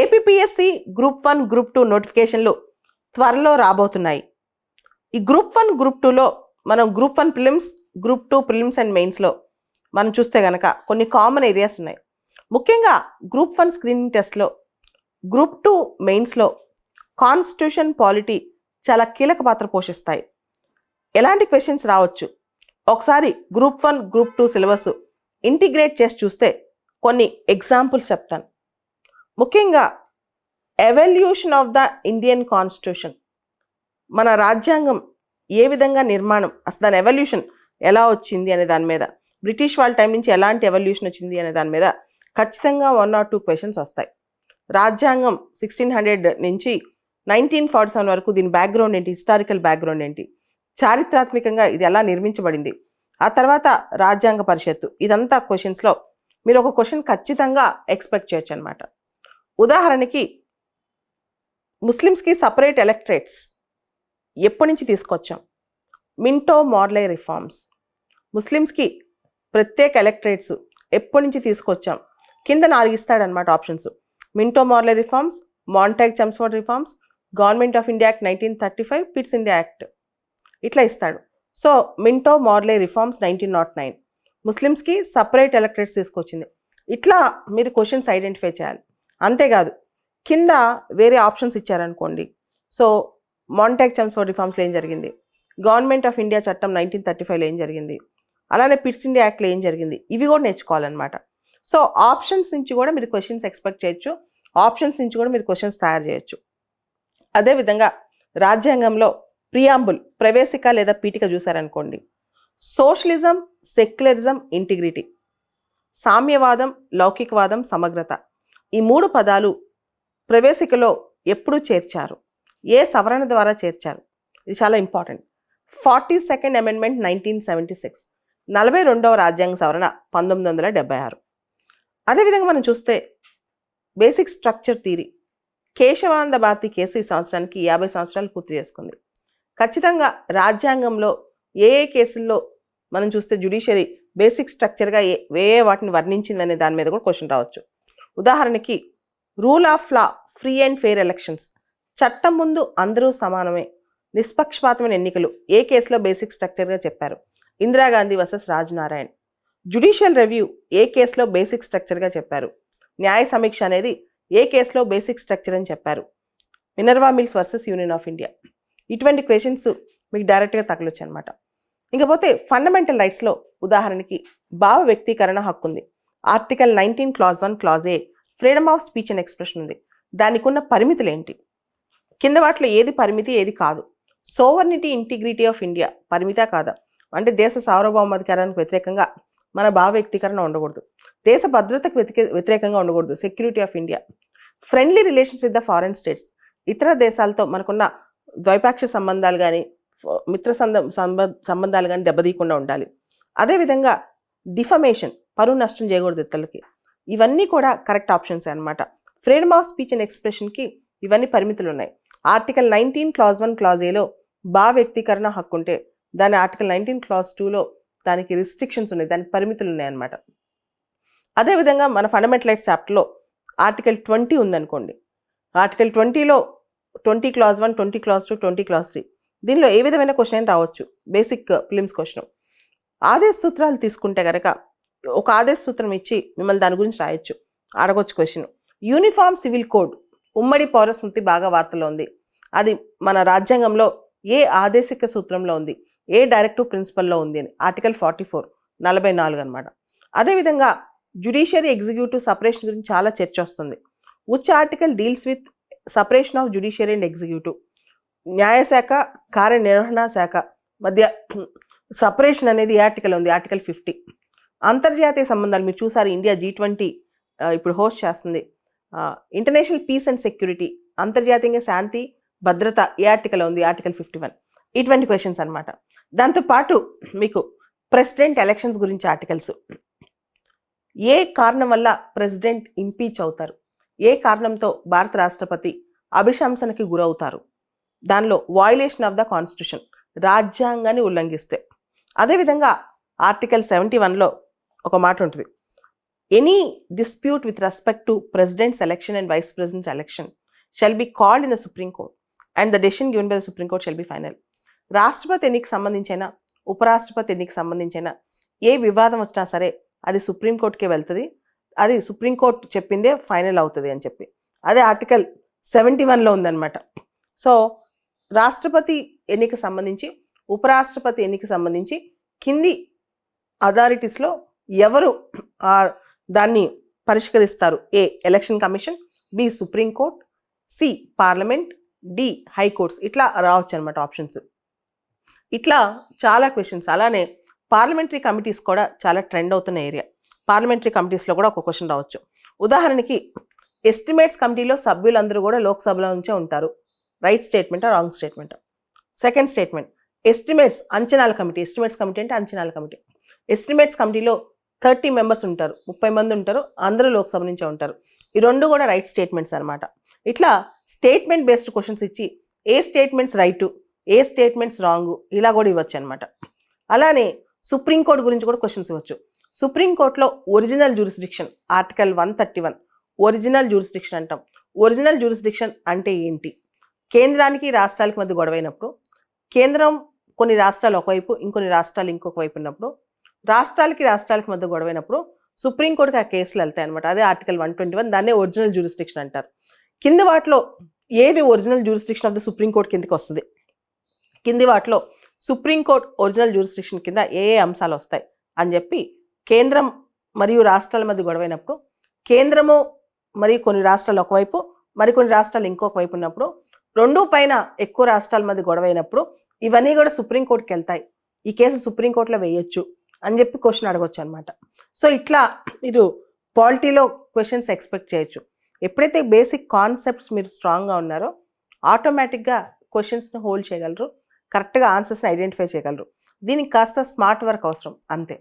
APPSC group 1 group 2 నోటిఫికేషన్లు త్వరలో రాబోతున్నాయి. ఈ గ్రూప్ 1 గ్రూప్ 2లో మనం group 1 prelims, group 2 prelims and మెయిన్స్లో మనం చూస్తే కనుక కొన్ని కామన్ ఏరియాస్ ఉన్నాయి. ముఖ్యంగా గ్రూప్ 1 స్క్రీనింగ్ టెస్ట్లో, గ్రూప్ 2 మెయిన్స్లో కాన్స్టిట్యూషన్, పాలిటీ చాలా కీలక పాత్ర పోషిస్తాయి. ఎలాంటి క్వశ్చన్స్ రావచ్చు, ఒకసారి గ్రూప్ 1 గ్రూప్ 2 సిలబస్ ఇంటిగ్రేట్ చేసి చూస్తే కొన్ని ఎగ్జాంపుల్స్ చెప్తాను. ముఖ్యంగా evolution of the Indian constitution, మన రాజ్యాంగం ఏ విధంగా నిర్మాణం, అసలు దాని ఎవల్యూషన్ ఎలా వచ్చింది అనే దాని మీద, బ్రిటిష్ వాళ్ళ టైం నుంచి ఎలాంటి ఎవల్యూషన్ వచ్చింది అనే దాని మీద ఖచ్చితంగా 1 or 2 క్వశ్చన్స్ వస్తాయి. రాజ్యాంగం 1600 నుంచి 1947 వరకు దీని బ్యాక్గ్రౌండ్ ఏంటి, హిస్టారికల్ బ్యాక్గ్రౌండ్ ఏంటి, చారిత్రాత్మకంగా ఇది ఎలా నిర్మించబడింది, ఆ తర్వాత రాజ్యాంగ పరిషత్తు, ఇదంతా క్వశ్చన్స్లో మీరు ఒక క్వశ్చన్ ఖచ్చితంగా ఎక్స్పెక్ట్ చేయొచ్చు అనమాట. ఉదాహరణకి ముస్లిమ్స్కి సపరేట్ ఎలక్టరేట్స్ ఎప్పటి నుంచి తీసుకొచ్చాం? Minto Morley reforms. ముస్లిమ్స్కి ప్రత్యేక ఎలక్టరేట్స్ ఎప్పటి నుంచి తీసుకొచ్చాం? కింద 4 ఇస్తాడనమాట options. Minto Morley reforms, Montagu Chelmsford reforms, government of India act 1935, Pitt's India act, ఇట్లా ఇస్తాడు. సో మింటో మార్లే రిఫార్మ్స్ 1909 ముస్లిమ్స్కి సపరేట్ ఎలక్టరేట్స్ తీసుకొచ్చింది. ఇట్లా మీరు క్వశ్చన్స్ ఐడెంటిఫై చేయాలి. అంతేకాదు కింద వేరే ఆప్షన్స్ ఇచ్చారనుకోండి. సో మాంటాగ్ చమ్స్ఫోర్డ్ రిఫార్మ్స్లో ఏం జరిగింది, గవర్నమెంట్ ఆఫ్ ఇండియా చట్టం 1935లో ఏం జరిగింది, అలానే పిట్స్ ఇండియా యాక్ట్లో ఏం జరిగింది, ఇవి కూడా నేర్చుకోవాలన్నమాట. సో ఆప్షన్స్ నుంచి కూడా మీరు క్వశ్చన్స్ ఎక్స్పెక్ట్ చేయొచ్చు, ఆప్షన్స్ నుంచి కూడా మీరు క్వశ్చన్స్ తయారు చేయొచ్చు. అదేవిధంగా రాజ్యాంగంలో ప్రియాంబుల్, ప్రవేశిక లేదా పీఠిక చూసారనుకోండి. సోషలిజం, సెక్యులరిజం, ఇంటిగ్రిటీ, సామ్యవాదం, లౌకికవాదం, సమగ్రత, ఈ 3 పదాలు ప్రవేశికలో ఎప్పుడు చేర్చారు, ఏ సవరణ ద్వారా చేర్చారు, ఇది చాలా ఇంపార్టెంట్. 42nd అమెండ్మెంట్ 1976, 42వ రాజ్యాంగ సవరణ 1976. అదేవిధంగా మనం చూస్తే basic structure theory, Kesavananda Bharati case ఈ సంవత్సరానికి 50 సంవత్సరాలు పూర్తి చేసుకుంది. ఖచ్చితంగా రాజ్యాంగంలో ఏ కేసుల్లో మనం చూస్తే జ్యుడిషియరీ బేసిక్ స్ట్రక్చర్గా ఏ వాటిని వర్ణించిందనే దాని మీద కూడా క్వశ్చన్ రావచ్చు. ఉదాహరణకి rule of law, free and fair elections, చట్టం ముందు అందరూ సమానమే, నిష్పక్షపాతమైన ఎన్నికలు ఏ కేసులో బేసిక్ స్ట్రక్చర్గా చెప్పారు? ఇందిరాగాంధీ వర్సెస్ రాజ్నారాయణ్. జ్యుడిషియల్ రివ్యూ ఏ కేసులో బేసిక్ స్ట్రక్చర్గా చెప్పారు? న్యాయ సమీక్ష అనేది ఏ కేసులో బేసిక్ స్ట్రక్చర్ అని చెప్పారు? Minerva Mills versus Union of India. ఇటువంటి క్వశ్చన్స్ మీకు డైరెక్ట్గా తగలొచ్చు అనమాట. ఇంకపోతే ఫండమెంటల్ రైట్స్లో ఉదాహరణకి భావ వ్యక్తీకరణ హక్కు ఉంది. Article 19 clause 1 clause a freedom of speech and expression ఉంది. దానికి ఉన్న పరిమితులు ఏంటి? కింద వాటిలో ఏది పరిమితి, ఏది కాదు? సోవర్నిటీ, ఇంటిగ్రిటీ ఆఫ్ ఇండియా పరిమితా కాదా? అంటే దేశ సార్వభౌమాధికారానికి వ్యతిరేకంగా మన భావ వ్యక్తీకరణ ఉండకూడదు. దేశ భద్రతకు వ్యతిరేకంగా ఉండకూడదు, security of India. Friendly relations with the foreign states, ఇతర దేశాలతో మనకున్న ద్వైపాక్షిక సంబంధాలు కానీ మిత్ర సంబంధాలు కానీ దెబ్బతీయకుండా ఉండాలి. అదేవిధంగా డిఫమేషన్, పరువు నష్టం చేయకూడదు ఇతరులకి. ఇవన్నీ కూడా కరెక్ట్ ఆప్షన్స్ అనమాట. ఫ్రీడమ్ ఆఫ్ స్పీచ్ అండ్ ఎక్స్ప్రెషన్కి ఇవన్నీ పరిమితులు ఉన్నాయి. ఆర్టికల్ 19 క్లాజ్ 1 క్లాజ్ ఏలో భావ వ్యక్తీకరణ హక్కు ఉంటే, దాని ఆర్టికల్ 19 క్లాజ్ 2లో దానికి రిస్ట్రిక్షన్స్ ఉన్నాయి, దానికి పరిమితులు ఉన్నాయన్నమాట. అదేవిధంగా మన ఫండమెంటల్ రైట్స్ చాప్టర్లో ఆర్టికల్ 20 ఉందనుకోండి. ఆర్టికల్ 20లో 20 క్లాజ్ 1, 20 క్లాజ్ 2, 20 క్లాజ్ 3, దీనిలో ఏ విధమైన క్వశ్చన్ రావచ్చు? Basic prelims question. ఆదేశ సూత్రాలు తీసుకుంటే కనుక ఒక ఆదేశ సూత్రం ఇచ్చి మిమ్మల్ని దాని గురించి రాయొచ్చు, అడగొచ్చు క్వశ్చన్. యూనిఫామ్ సివిల్ కోడ్, ఉమ్మడి పౌర స్మృతి బాగా వార్తలో ఉంది. అది మన రాజ్యాంగంలో ఏ ఆదేశిక సూత్రంలో ఉంది, ఏ డైరెక్టివ్ ప్రిన్సిపల్లో ఉంది అని ఆర్టికల్ 44, 44 అనమాట. అదేవిధంగా జ్యుడిషియరీ ఎగ్జిక్యూటివ్ సపరేషన్ గురించి చాలా చర్చ వస్తుంది. Which article deals with separation of judiciary and executive? న్యాయశాఖ, కార్యనిర్వహణ శాఖ మధ్య సపరేషన్ అనేది ఏ ఆర్టికల్ ఉంది? ఆర్టికల్ 50. అంతర్జాతీయ సంబంధాలు మీరు చూసారు, ఇండియా G20 ఇప్పుడు హోస్ట్ చేస్తుంది. ఇంటర్నేషనల్ పీస్ అండ్ సెక్యూరిటీ, అంతర్జాతీయంగా శాంతి భద్రత ఏ ఆర్టికల్ ఉంది? ఆర్టికల్ 51. ఇటువంటి క్వశ్చన్స్ అనమాట. దాంతోపాటు మీకు ప్రెసిడెంట్ ఎలక్షన్స్ గురించి ఆర్టికల్స్, ఏ కారణం వల్ల ప్రెసిడెంట్ ఇంపీచ్ అవుతారు, ఏ కారణంతో భారత రాష్ట్రపతి అభిశంసనకి గురవుతారు, దానిలో వయలేషన్ ఆఫ్ ద కాన్స్టిట్యూషన్, రాజ్యాంగాన్ని ఉల్లంఘిస్తే. అదేవిధంగా ఆర్టికల్ 71లో ఒక మాట ఉంటుంది, any dispute with respect to president's election and vice president election shall be called in the supreme court and the decision given by the supreme court shall be final. రాష్ట్రపతి ఎన్నికకి సంబంధించిన, ఉపరాష్ట్రపతి ఎన్నికకి సంబంధించిన ఏ వివాదం వచ్చినా సరే అది సుప్రీంకోర్టుకే వెళ్తుంది, అది సుప్రీంకోర్టు చెప్పిందే ఫైనల్ అవుతుంది అని చెప్పి అదే ఆర్టికల్ 71లో ఉందన్నమాట. సో రాష్ట్రపతి ఎన్నిక సంబంధించి, ఉపరాష్ట్రపతి ఎన్నిక సంబంధించి కింది అథారిటీస్లో ఎవరు దాన్ని పరిష్కరిస్తారు? A election commission, B supreme court, C parliament, D high courts. ఇట్లా రావచ్చు అనమాట ఆప్షన్స్. ఇట్లా చాలా క్వశ్చన్స్. అలానే పార్లమెంటరీ కమిటీస్ కూడా చాలా ట్రెండ్ అవుతున్న ఏరియా. పార్లమెంటరీ కమిటీస్లో కూడా ఒక క్వశ్చన్ రావచ్చు. ఉదాహరణకి ఎస్టిమేట్స్ కమిటీలో సభ్యులందరూ కూడా లోక్సభలో నుంచే ఉంటారు. రైట్ స్టేట్మెంటా, రాంగ్ స్టేట్మెంటా? సెకండ్ స్టేట్మెంట్, ఎస్టిమేట్స్ అంచనాల కమిటీ. ఎస్టిమేట్స్ కమిటీ అంటే అంచనాల కమిటీ. ఎస్టిమేట్స్ కమిటీలో 30 మెంబర్స్ ఉంటారు, 30 మంది ఉంటారు, అందరూ లోక్సభ నుంచే ఉంటారు. ఈ రెండు కూడా రైట్ స్టేట్మెంట్స్ అనమాట. ఇట్లా స్టేట్మెంట్ బేస్డ్ క్వశ్చన్స్ ఇచ్చి ఏ స్టేట్మెంట్స్ రైటు, ఏ స్టేట్మెంట్స్ రాంగు ఇలా కూడా ఇవ్వచ్చు అనమాట. అలానే సుప్రీంకోర్టు గురించి కూడా క్వశ్చన్స్ ఇవ్వచ్చు. సుప్రీంకోర్టులో original jurisdiction, article 131 original jurisdiction అంటాం. ఒరిజినల్ జ్యూరిస్డిక్షన్ అంటే ఏంటి? కేంద్రానికి రాష్ట్రాలకు మధ్య గొడవైనప్పుడు, కేంద్రం కొన్ని రాష్ట్రాలు ఒకవైపు, ఇంకొన్ని రాష్ట్రాలు ఇంకొక వైపు ఉన్నప్పుడు, రాష్ట్రాలకి మధ్య గొడవైనప్పుడు సుప్రీంకోర్టుకి ఆ కేసులు వెళ్తాయి అనమాట. అదే ఆర్టికల్ 121, దాన్నే ఒరిజినల్ జ్యూరిస్డిక్షన్ అంటారు. కింది వాటిలో ఏది original jurisdiction of the supreme court కిందకి వస్తుంది? కింది వాటిలో సుప్రీంకోర్టు ఒరిజినల్ జ్యూరిస్డిక్షన్ కింద ఏ ఏ అంశాలు వస్తాయి అని చెప్పి, కేంద్రం మరియు రాష్ట్రాల మధ్య గొడవైనప్పుడు, కేంద్రము మరియు కొన్ని రాష్ట్రాలు ఒకవైపు, మరికొన్ని రాష్ట్రాలు ఇంకొక వైపు ఉన్నప్పుడు, రెండు పైన ఎక్కువ రాష్ట్రాల మధ్య గొడవైనప్పుడు ఇవన్నీ కూడా సుప్రీంకోర్టుకి వెళ్తాయి. ఈ కేసు సుప్రీంకోర్టులో వేయొచ్చు అని చెప్పి క్వశ్చన్ అడగొచ్చు అనమాట. సో ఇట్లా మీరు పాలిటీలో క్వశ్చన్స్ ఎక్స్పెక్ట్ చేయొచ్చు. ఎప్పుడైతే బేసిక్ కాన్సెప్ట్స్ మీరు స్ట్రాంగ్గా ఉన్నారో ఆటోమేటిక్గా క్వశ్చన్స్ని హోల్డ్ చేయగలరు, కరెక్ట్గా ఆన్సర్స్ని ఐడెంటిఫై చేయగలరు. దీనికి కాస్త స్మార్ట్ వర్క్ అవసరం అంతే.